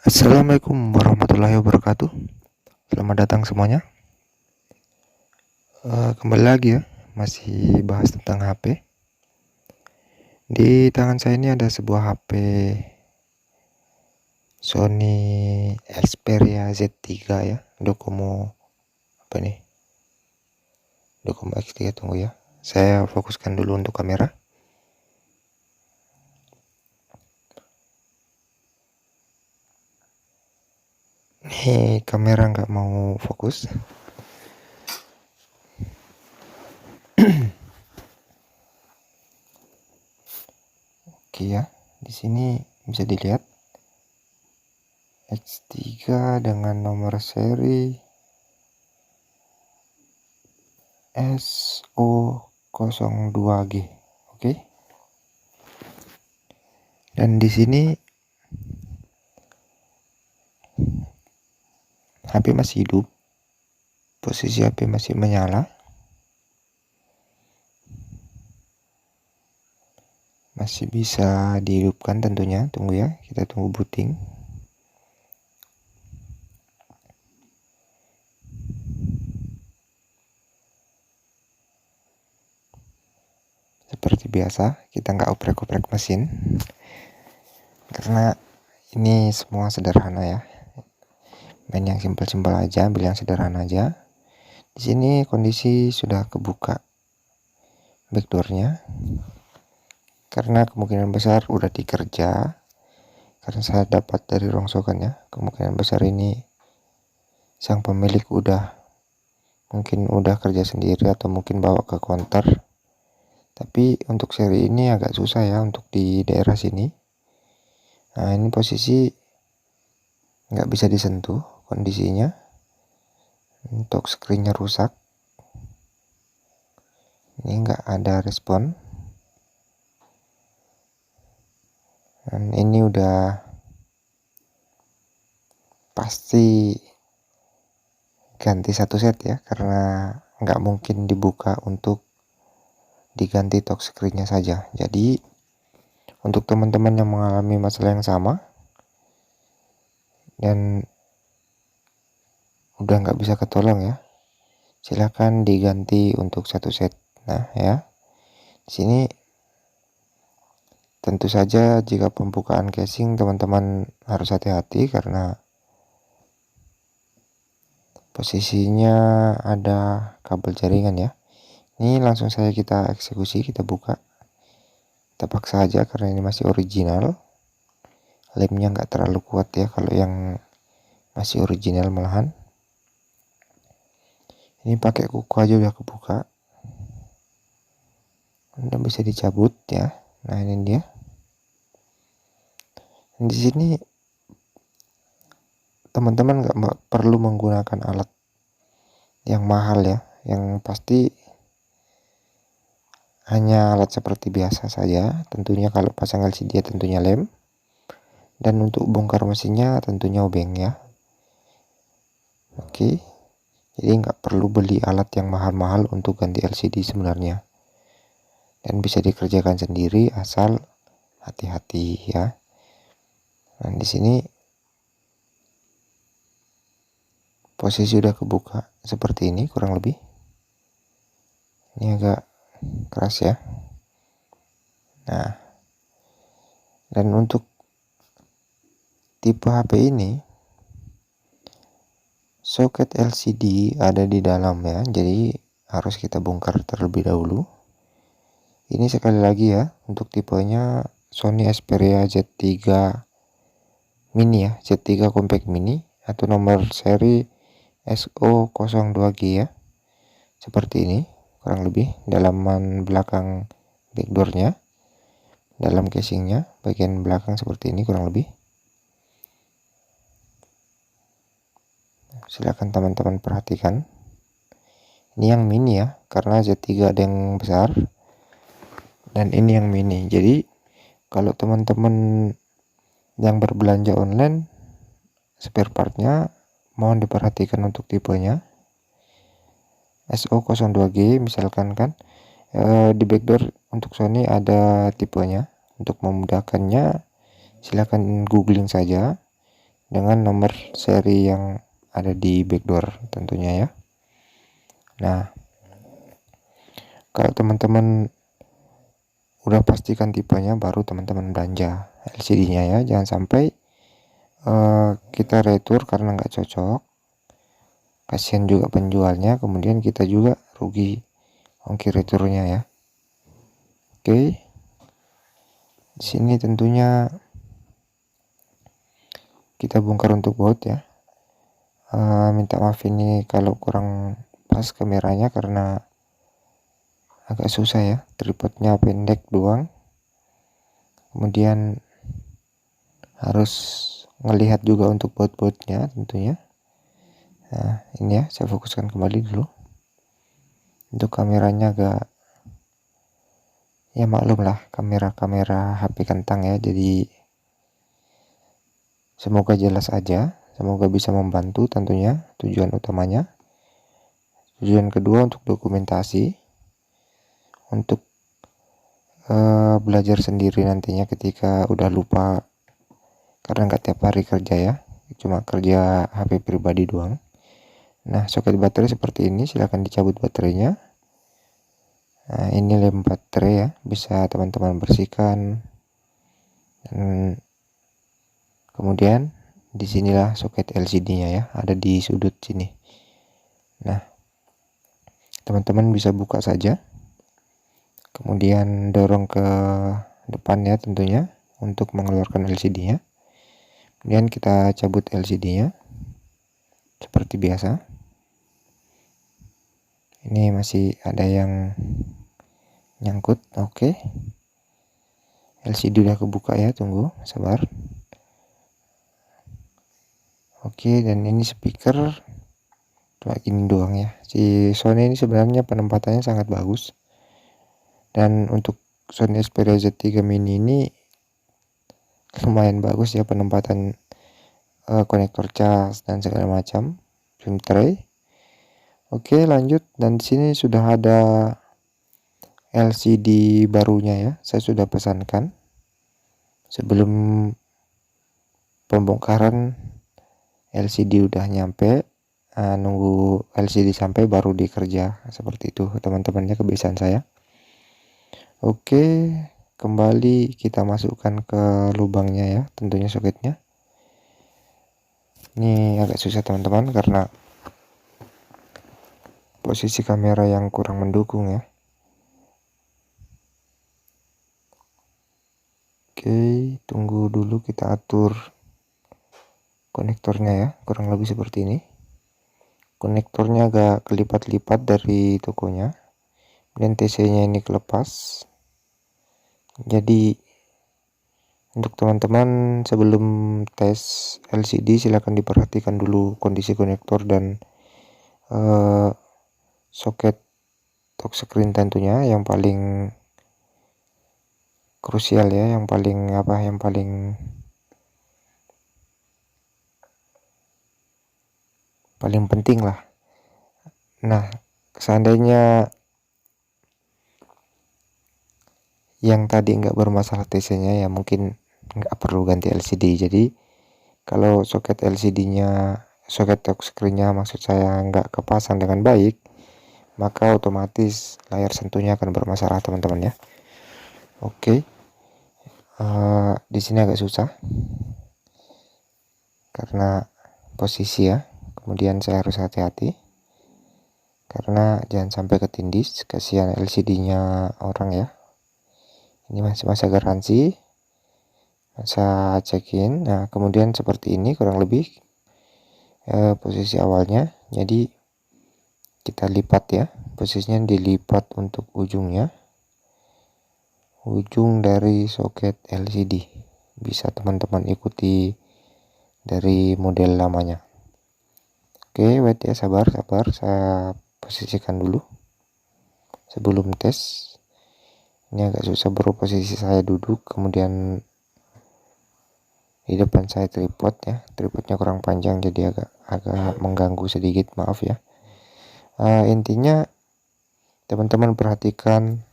Assalamualaikum warahmatullahi wabarakatuh. Selamat datang semuanya. Kembali lagi ya, masih bahas tentang HP. Di tangan saya ini ada sebuah HP Sony Xperia Z3 ya, Docomo apa nih? Docomo X3. Tunggu ya. Saya fokuskan dulu untuk kamera. Nih kamera nggak mau fokus. Oke ya, di sini bisa dilihat X3 dengan nomor seri SO02G. Oke. Dan di sini HP masih hidup. Posisi HP masih menyala. Masih bisa dihidupkan tentunya. Tunggu ya, kita tunggu booting. Seperti biasa, kita nggak oprek-oprek mesin karena ini semua sederhana ya. Main yang simpel-simpel aja, ambil yang sederhana aja. Di sini kondisi sudah kebuka backdoornya karena kemungkinan besar udah dikerja. Karena saya dapat dari rongsokannya, kemungkinan besar ini sang pemilik mungkin udah kerja sendiri atau mungkin bawa ke konter. Tapi untuk seri ini agak susah ya untuk di daerah sini. Nah, ini posisi nggak bisa disentuh kondisinya. Untuk screennya rusak. Ini nggak ada respon. Dan ini udah pasti ganti satu set ya, karena nggak mungkin dibuka untuk diganti touchscreen-nya saja. Jadi untuk teman-teman yang mengalami masalah yang sama dan udah nggak bisa ketolong ya, silakan diganti untuk satu set. Nah ya, di sini tentu saja jika pembukaan casing teman-teman harus hati-hati karena posisinya ada kabel jaringan ya. Ini langsung saja kita eksekusi, kita buka. Kita paksa aja karena ini masih original. Lemnya nggak terlalu kuat ya kalau yang masih original malahan. Ini pakai kuku aja udah kebuka. Udah bisa dicabut ya. Nah ini dia. Di sini teman-teman nggak perlu menggunakan alat yang mahal ya. Yang pasti hanya alat seperti biasa saja. Tentunya kalau pasang LCD tentunya lem. Dan untuk bongkar mesinnya tentunya obeng ya. Oke. Jadi nggak perlu beli alat yang mahal-mahal untuk ganti LCD sebenarnya. Dan bisa dikerjakan sendiri asal hati-hati ya. Nah di sini posisi udah kebuka seperti ini kurang lebih. Ini agak keras ya. Nah, dan untuk tipe HP ini soket LCD ada di dalam ya, jadi harus kita bongkar terlebih dahulu. Ini sekali lagi ya, untuk tipenya Sony Xperia Z3 Mini ya, Z3 Compact Mini atau nomor seri SO02G ya. Seperti ini kurang lebih dalaman belakang backdoornya, dalam casingnya bagian belakang seperti ini kurang lebih. Silakan teman-teman perhatikan. Ini yang mini ya, karena Z3 ada yang besar dan ini yang mini. Jadi kalau teman-teman yang berbelanja online, spare partnya mohon diperhatikan untuk tipenya SO02G misalkan kan. Di backdoor untuk Sony ada tipenya. Untuk memudahkannya silakan googling saja dengan nomor seri yang ada di backdoor tentunya ya. Nah, kalau teman-teman udah pastikan tipenya, baru teman-teman belanja LCD-nya ya. Jangan sampai kita retur karena nggak cocok, kasihan juga penjualnya, kemudian kita juga rugi ongkir returnya ya. Oke, di sini tentunya kita bongkar untuk baut ya. Minta maaf ini kalau kurang pas kameranya karena agak susah ya, tripodnya pendek doang, kemudian harus ngelihat juga untuk baut-bautnya tentunya. Nah ini ya, saya fokuskan kembali dulu. Untuk kameranya agak, ya maklum lah, kamera HP kentang ya, jadi semoga jelas aja, semoga bisa membantu tentunya, tujuan utamanya. Tujuan kedua untuk dokumentasi, untuk belajar sendiri nantinya ketika udah lupa, karena nggak tiap hari kerja ya, cuma kerja HP pribadi doang. Nah, soket baterai seperti ini, silahkan dicabut baterainya. Nah, ini lem baterai ya, bisa teman-teman bersihkan. Dan kemudian disinilah soket LCD-nya ya, ada di sudut sini. Nah, teman-teman bisa buka saja, kemudian dorong ke depan ya tentunya untuk mengeluarkan LCD-nya. Kemudian kita cabut LCD-nya seperti biasa. Ini masih ada yang nyangkut. Oke, LCD udah kebuka ya, tunggu sabar. Oke, dan ini speaker cuma ini doang ya. Si Sony ini sebenarnya penempatannya sangat bagus, dan untuk Sony Xperia Z3 mini ini lumayan bagus ya penempatan konektor cas dan segala macam, film tray. Oke, lanjut. Dan di sini sudah ada LCD barunya ya, saya sudah pesankan sebelum pembongkaran. LCD udah nyampe, nunggu LCD sampai baru dikerja, seperti itu teman-temannya, kebiasaan saya. Oke, kembali kita masukkan ke lubangnya ya, tentunya soketnya. Ini agak susah teman-teman karena posisi kamera yang kurang mendukung ya. Oke, tunggu dulu, kita atur konektornya ya, kurang lebih seperti ini. Konektornya agak kelipat-lipat dari tokonya, dan TC-nya ini kelepas. Jadi untuk teman-teman sebelum tes LCD silahkan diperhatikan dulu kondisi konektor dan soket touchscreen tentunya, yang paling krusial ya, yang paling paling penting lah. Nah, seandainya yang tadi nggak bermasalah TC-nya ya, mungkin nggak perlu ganti LCD. Jadi kalau soket LCD-nya, soket touchscreen-nya maksud saya, nggak kepasang dengan baik, maka otomatis layar sentuhnya akan bermasalah teman-teman ya. Oke, di sini agak susah karena posisi ya, kemudian saya harus hati-hati karena jangan sampai ketindis, kasihan LCD-nya orang ya. Ini masih masa garansi, masa check-in. Nah, kemudian seperti ini kurang lebih posisi awalnya. Jadi kita lipat ya, posisinya dilipat untuk ujungnya, ujung dari soket LCD. Bisa teman-teman ikuti dari model lamanya. Oke, wait ya, sabar, saya posisikan dulu sebelum tes. Ini agak susah bro, posisi saya duduk, kemudian di depan saya tripod ya, tripodnya kurang panjang jadi agak mengganggu sedikit, maaf ya. Intinya teman-teman perhatikan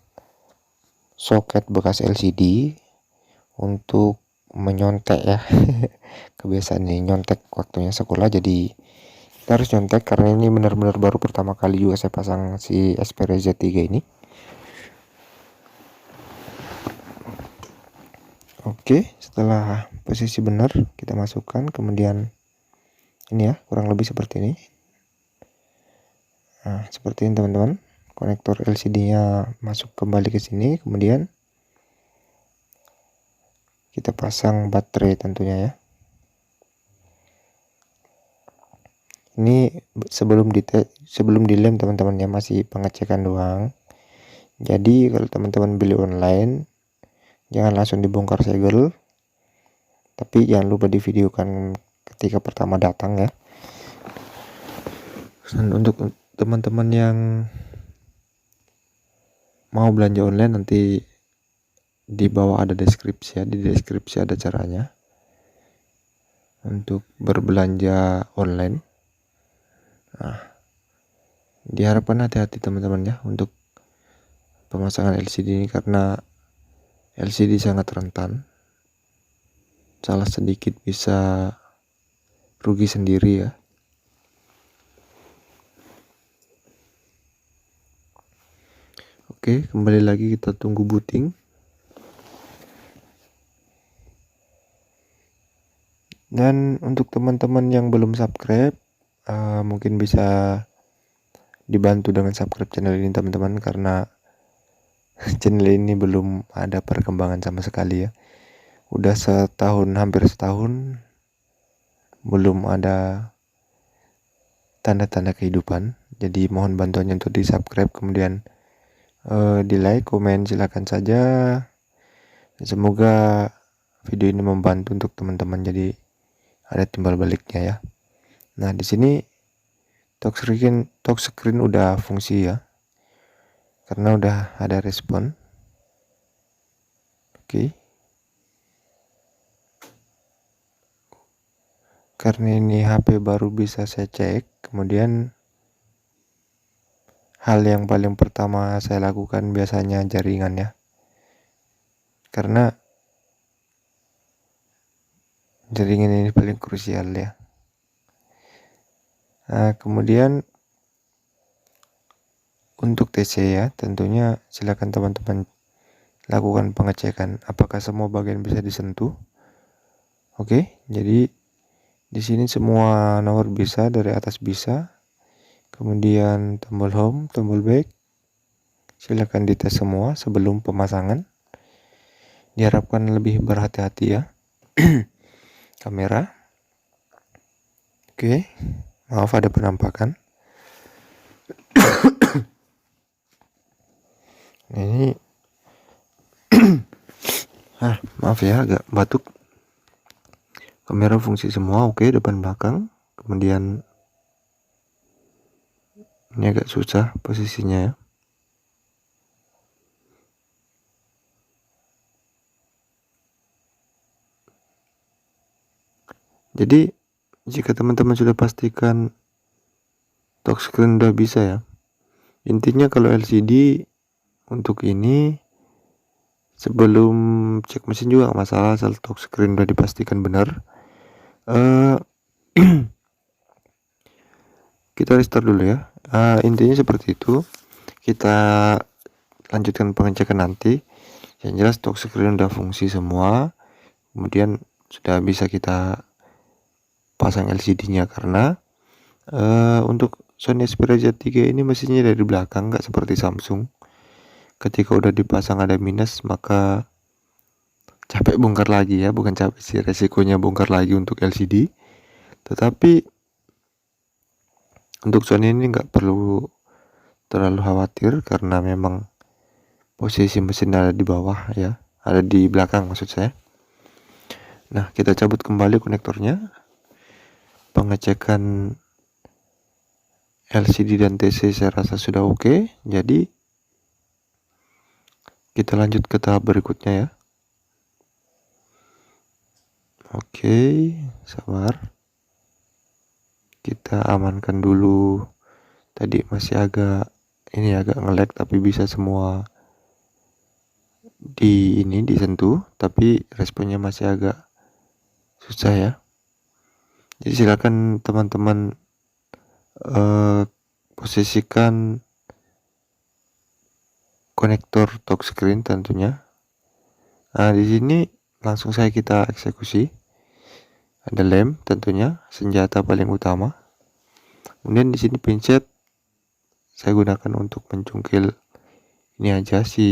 soket bekas LCD untuk menyontek ya. Kebiasaan nih nyontek waktunya sekolah, jadi kita harus nyontek karena ini benar-benar baru pertama kali juga saya pasang si Xperia Z3 ini. Oke, setelah posisi benar kita masukkan, kemudian ini ya, kurang lebih seperti ini. Nah, seperti ini teman-teman. Konektor LCD-nya masuk kembali ke sini, kemudian kita pasang baterai tentunya ya. Ini sebelum dilem teman-teman ya, masih pengecekan doang. Jadi kalau teman-teman beli online, jangan langsung dibongkar segel, tapi jangan lupa divideokan ketika pertama datang ya. Dan untuk teman-teman yang mau belanja online, nanti di bawah ada deskripsi ya, di deskripsi ada caranya untuk berbelanja online. Nah, diharapkan hati-hati teman-teman ya untuk pemasangan LCD ini, karena LCD sangat rentan, salah sedikit bisa rugi sendiri ya. Oke, kembali lagi kita tunggu booting. Dan untuk teman-teman yang belum subscribe, mungkin bisa dibantu dengan subscribe channel ini teman-teman, karena channel ini belum ada perkembangan sama sekali ya. Udah hampir setahun belum ada tanda-tanda kehidupan. Jadi mohon bantuannya untuk di subscribe, kemudian di like, komen silakan saja. Semoga video ini membantu untuk teman-teman, jadi ada timbal baliknya ya. Nah, di sini touchscreen udah fungsi ya, karena udah ada respon. Oke. Karena ini HP baru, bisa saya cek. Kemudian hal yang paling pertama saya lakukan biasanya jaringan ya, karena jaringan ini paling krusial ya. Nah, kemudian untuk TC ya, tentunya silakan teman-teman lakukan pengecekan apakah semua bagian bisa disentuh. Oke, jadi di sini semua nomor bisa, dari atas bisa. Kemudian tombol home, tombol back, silakan dites semua sebelum pemasangan. Diharapkan lebih berhati-hati ya. Kamera. Oke, maaf ada penampakan. Ini maaf ya, agak batuk. Kamera fungsi semua oke, depan belakang. Kemudian ini agak susah posisinya ya. Jadi jika teman-teman sudah pastikan touchscreen udah bisa ya, intinya kalau LCD untuk ini sebelum cek mesin juga gak masalah, asal touchscreen udah dipastikan benar. Kita restart dulu ya. Intinya seperti itu. Kita lanjutkan pengecekan nanti. Yang jelas touchscreen udah fungsi semua, kemudian sudah bisa kita pasang LCD-nya, karena untuk Sony Xperia Z3 ini mesinnya dari belakang, nggak seperti Samsung. Ketika udah dipasang ada minus, maka capek bongkar lagi ya, bukan capek sih, resikonya bongkar lagi untuk LCD. Tetapi untuk Sony ini nggak perlu terlalu khawatir, karena memang posisi mesin ada di bawah ya, ada di belakang maksud saya. Nah, kita cabut kembali konektornya. Pengecekan LCD dan TC saya rasa sudah oke. Jadi kita lanjut ke tahap berikutnya ya. Oke, sabar. Kita amankan dulu. Tadi masih agak nge-lag, tapi bisa semua disentuh, tapi responnya masih agak susah ya. Jadi silakan teman-teman posisikan konektor touchscreen tentunya. Nah, di sini langsung saja kita eksekusi. Ada lem tentunya, senjata paling utama. Kemudian di sini pinset saya gunakan untuk mencungkil ini aja si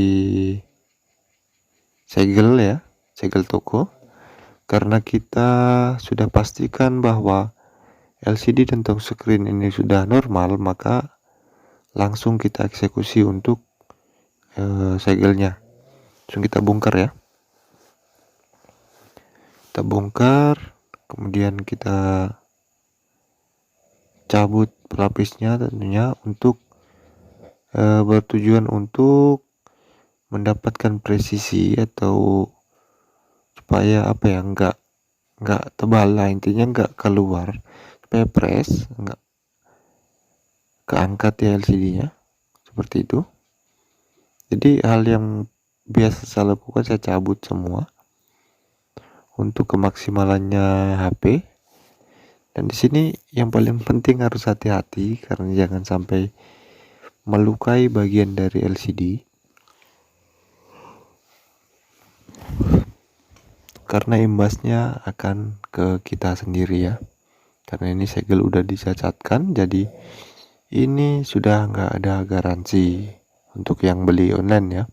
segel ya, segel toko. Karena kita sudah pastikan bahwa LCD dan touchscreen ini sudah normal, maka langsung kita eksekusi untuk segelnya. Langsung kita bongkar ya. Kita bongkar, kemudian kita cabut pelapisnya tentunya untuk bertujuan untuk mendapatkan presisi atau supaya apa ya, nggak tebal lah, intinya nggak keluar, supaya press nggak keangkat ya LCD-nya seperti itu. Jadi hal yang biasa saya lakukan, saya cabut semua untuk kemaksimalannya HP. Dan di sini yang paling penting harus hati-hati karena jangan sampai melukai bagian dari LCD. Karena imbasnya akan ke kita sendiri ya. Karena ini segel udah dicacatkan, jadi ini sudah nggak ada garansi untuk yang beli online ya.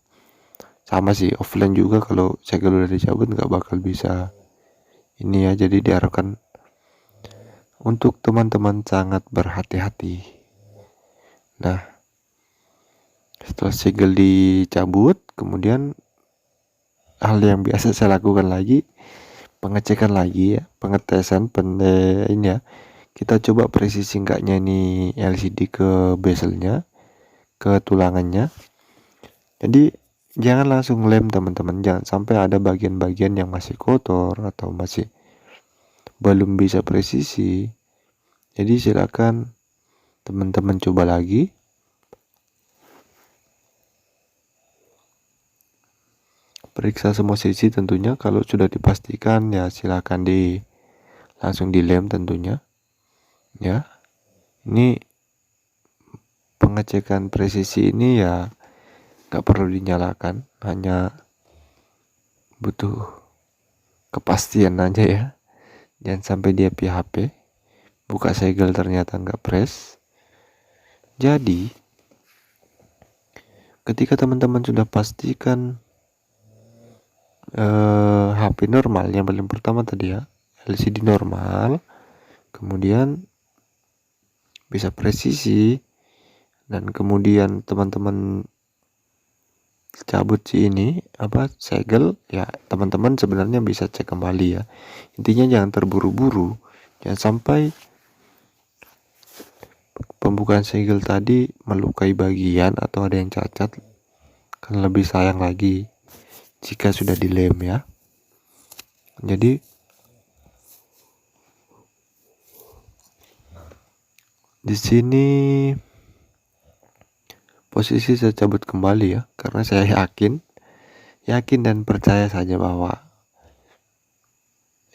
Sama sih offline juga, kalau segel udah dicabut nggak bakal bisa ini ya. Jadi diharapkan untuk teman-teman sangat berhati-hati. Nah, setelah segel dicabut, kemudian hal yang biasa saya lakukan lagi, pengecekan lagi ya, pengetesan ini ya. Kita coba presisi enggaknya ini LCD ke bezelnya, ke tulangannya. Jadi jangan langsung lem teman-teman, jangan sampai ada bagian-bagian yang masih kotor atau masih belum bisa presisi. Jadi silakan teman-teman coba lagi. Periksa semua sisi tentunya. Kalau sudah dipastikan ya silakan langsung dilem tentunya. Ya. Ini pengecekan presisi ini ya nggak perlu dinyalakan, hanya butuh kepastian aja ya. Jangan sampai dia PHP, buka segel ternyata nggak press. Jadi ketika teman-teman sudah pastikan HP normal, yang paling pertama tadi ya, LCD normal, kemudian bisa presisi, dan kemudian teman-teman cabut segel ya, teman-teman sebenarnya bisa cek kembali ya. Intinya jangan terburu-buru, jangan sampai pembukaan segel tadi melukai bagian atau ada yang cacat, kan lebih sayang lagi jika sudah dilem ya. Jadi di sini posisi saya cabut kembali ya, karena saya yakin dan percaya saja bahwa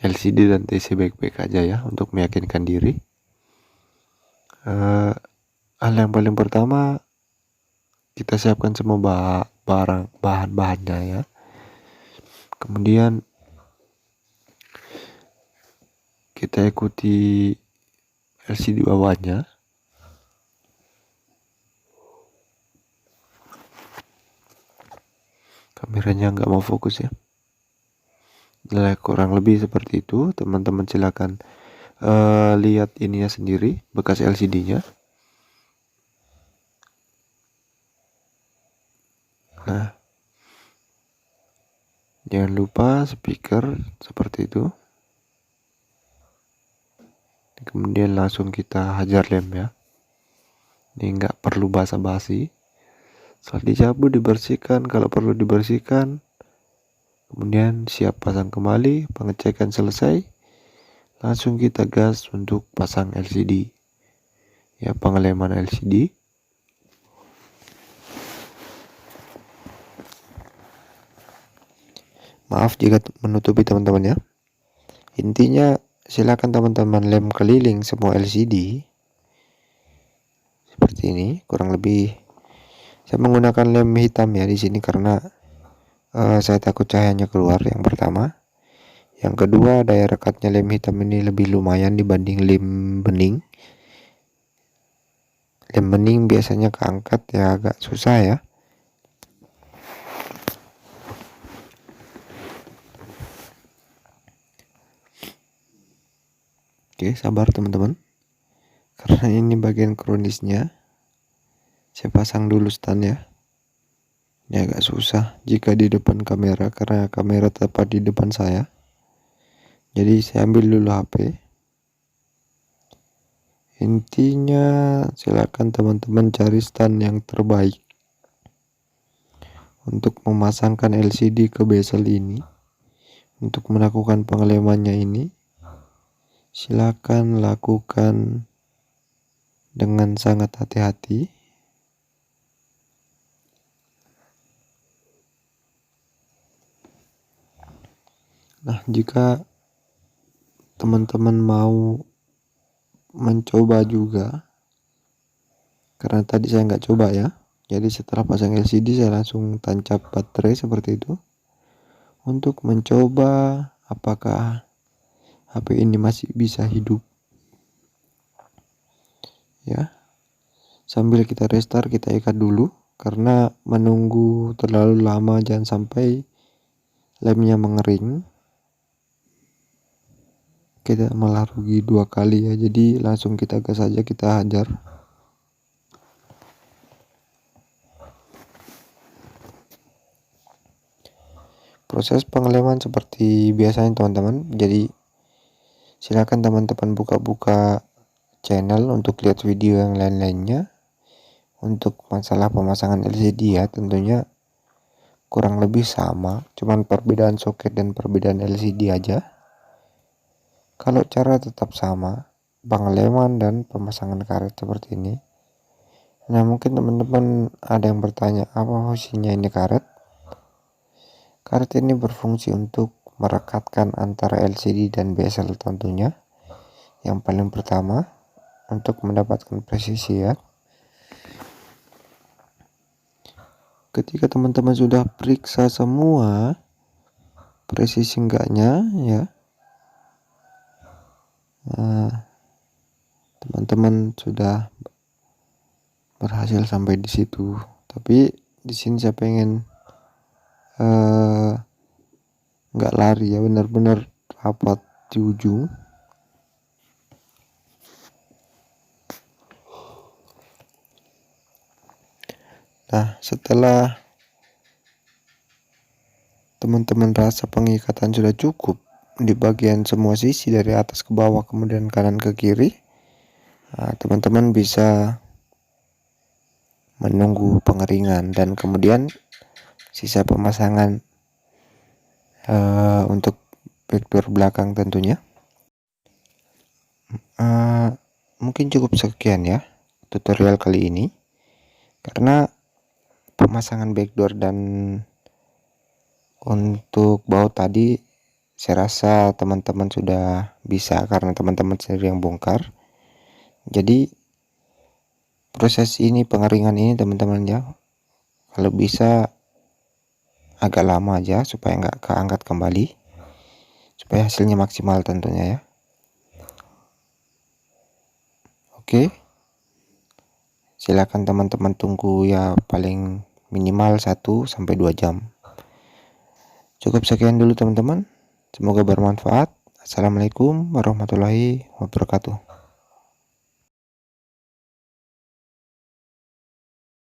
LCD dan TC baik-baik aja ya, untuk meyakinkan diri. Hal yang paling pertama, kita siapkan semua bahan-bahannya ya. Kemudian kita ikuti LCD bawahnya. Kameranya nggak mau fokus ya. Kurang lebih seperti itu. Teman-teman silakan lihat ininya sendiri, bekas LCD-nya. Nah, jangan lupa speaker seperti itu. Kemudian langsung kita hajar lem ya. Ini nggak perlu basa-basi. Setelah dicabut, dibersihkan kalau perlu dibersihkan. Kemudian siap pasang kembali, pengecekan selesai. Langsung kita gas untuk pasang LCD. Ya, pengeleman LCD. Maaf jika menutupi teman-teman ya. Intinya silakan teman-teman lem keliling semua LCD seperti ini, kurang lebih. Saya menggunakan lem hitam ya di sini karena saya takut cahayanya keluar, yang pertama. Yang kedua, daya rekatnya lem hitam ini lebih lumayan dibanding lem bening. Lem bening biasanya keangkat ya agak susah ya. Oke, sabar teman-teman, karena ini bagian kronisnya. Saya pasang dulu stand ya. Ini agak susah jika di depan kamera karena kamera tepat di depan saya. Jadi saya ambil dulu HP. Intinya silakan teman-teman cari stand yang terbaik untuk memasangkan LCD ke bezel ini. Untuk melakukan pengelemannya ini, silakan lakukan dengan sangat hati-hati. Nah, jika teman-teman mau mencoba juga, karena tadi saya nggak coba ya, jadi setelah pasang LCD saya langsung tancap baterai seperti itu untuk mencoba apakah HP ini masih bisa hidup ya. Sambil kita restart, kita ikat dulu karena menunggu terlalu lama jangan sampai lemnya mengering, kita malah rugi 2 kali ya. Jadi langsung kita gas saja, kita hajar. Proses pengeleman seperti biasanya teman-teman. Jadi silakan teman-teman buka-buka channel untuk lihat video yang lain-lainnya. Untuk masalah pemasangan LCD ya, tentunya kurang lebih sama, cuman perbedaan soket dan perbedaan LCD aja. Kalau cara tetap sama, pengeleman dan pemasangan karet seperti ini. Nah, mungkin teman-teman ada yang bertanya, apa fungsinya ini karet? Karet ini berfungsi untuk merekatkan antara LCD dan bezel tentunya. Yang paling pertama, untuk mendapatkan presisi ya. Ketika teman-teman sudah periksa semua presisi enggaknya ya, teman-teman sudah berhasil sampai di situ. Tapi di sini saya pengen nggak lari ya, benar-benar rapat di ujung. Nah, setelah teman-teman rasa pengikatan sudah cukup di bagian semua sisi dari atas ke bawah kemudian kanan ke kiri, teman-teman bisa menunggu pengeringan dan kemudian sisa pemasangan untuk backdoor belakang tentunya. Mungkin cukup sekian ya tutorial kali ini, karena pemasangan backdoor dan untuk baut tadi saya rasa teman-teman sudah bisa karena teman-teman sendiri yang bongkar. Jadi proses ini, pengeringan ini teman-teman ya, kalau bisa agak lama aja supaya nggak keangkat kembali, supaya hasilnya maksimal tentunya ya. Oke, silakan teman-teman tunggu ya, paling minimal 1-2 jam. Cukup sekian dulu teman-teman, semoga bermanfaat. Assalamualaikum warahmatullahi wabarakatuh.